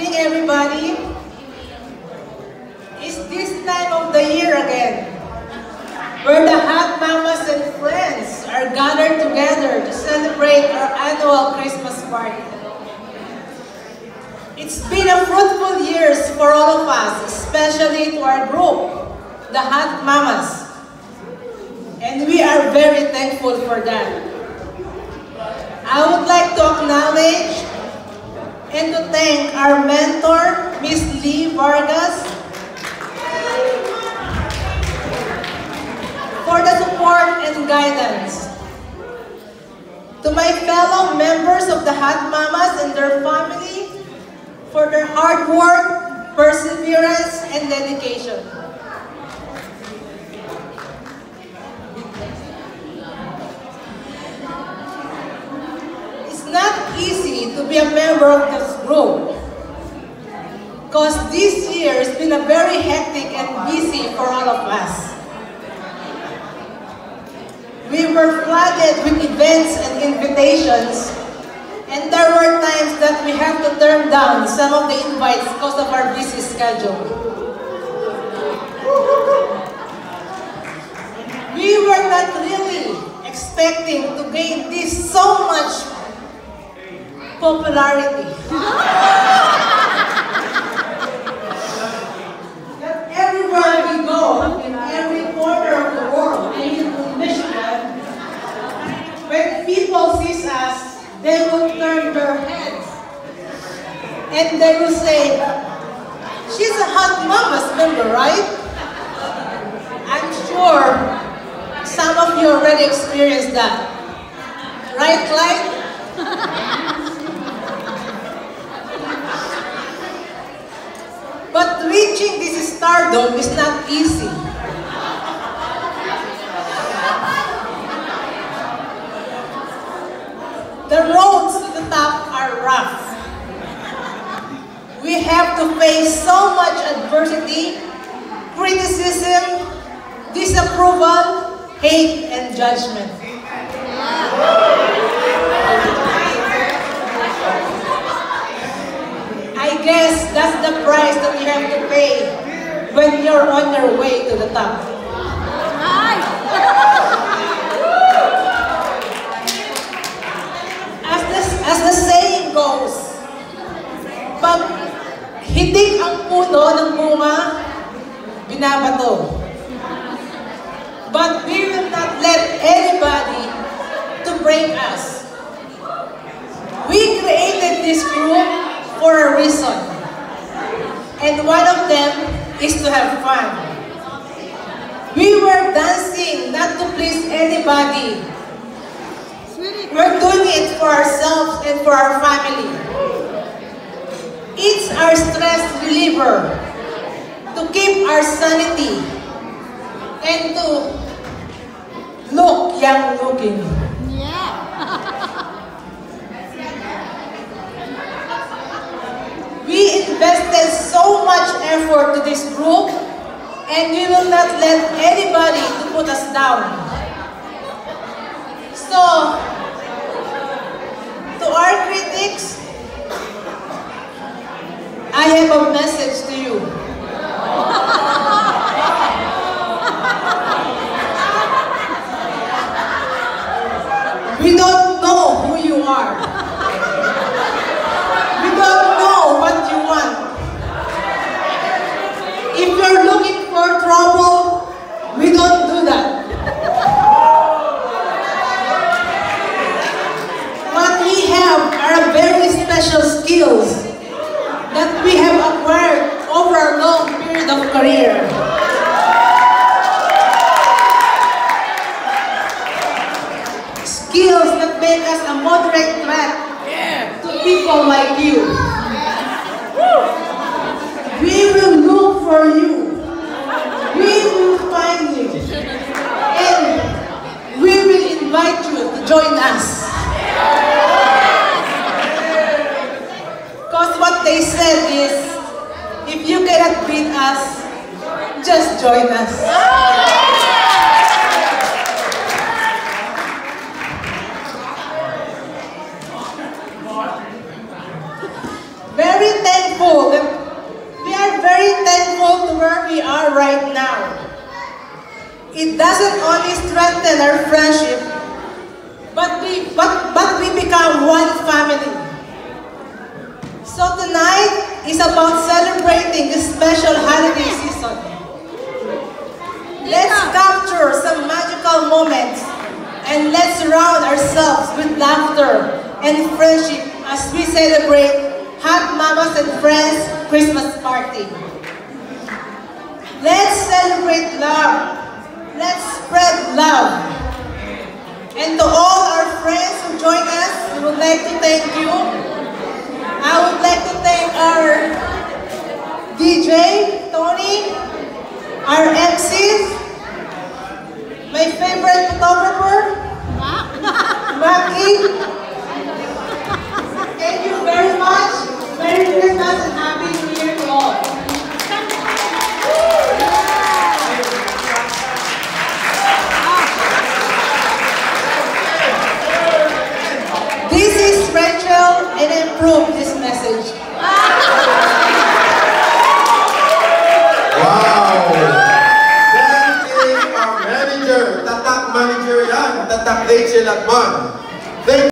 evening, everybody. It's this time of the year again, where the hot mamas and friends are gathered together to celebrate our annual Christmas party. It's been a fruitful year for all of us, especially to our group, the hot mamas. And we are very thankful for that. I would like to acknowledge and to thank our mentor, Miss Lee Vargas, for the support and guidance. To my fellow members of the Hot Mamas and their family, for their hard work, perseverance, and dedication. It's not easy to be a member of this group, because this year has been a very hectic and busy for all of us. We were flooded with events and invitations, and there were times that we have to turn down some of the invites because of our busy schedule. We were not really expecting to gain this so much popularity. That everywhere we go, in every corner of the world, even in Michigan, when people see us, they will turn their heads and they will say, "She's a Hot Mamas member, right?" I'm sure some of you already experienced that. Right, Clyde? But reaching this stardom is not easy. The roads to the top are rough. We have to face so much adversity, criticism, disapproval, hate, and judgment. I guess that's the price that you have to pay when you're on your way to the top. As the saying goes, pag hitik ang puno ng bunga, binabato. But we will not let anybody to break us. We created this group for a reason. And one of them is to have fun. We were dancing not to please anybody. We're doing it for ourselves and for our family. It's our stress reliever to keep our sanity and to look young looking. Yeah. We invested so much effort to this group, and we will not let anybody to put us down. So, to our critics, I have a message to you. We don't know who you are. We don't know what you want. If you're looking for trouble, we don't do that. What we have are very special skills that we have acquired over a long period of career. Skills that make us a moderate threat to people like you. We will look for you. We will find you. And we will invite you to join us. Because what they said is, if you cannot beat us, just join us. Very thankful doesn't only strengthen our friendship, but we become one family. So tonight is about celebrating this special holiday season. Let's capture some magical moments and let's surround ourselves with laughter and friendship as we celebrate Hot Mamas and Friends Christmas Party. Let's celebrate love. Let's spread love. And to all our friends who join us, we would like to thank you. I would like to thank our DJ, Tony, our MCs, my favorite photographer, Maki. Thank you very much. Merry Christmas and Happy New Year to all. This is Rachel and I approve this message. Wow! That is our manager. Tatak manager yan. Tatak Rachel at Man.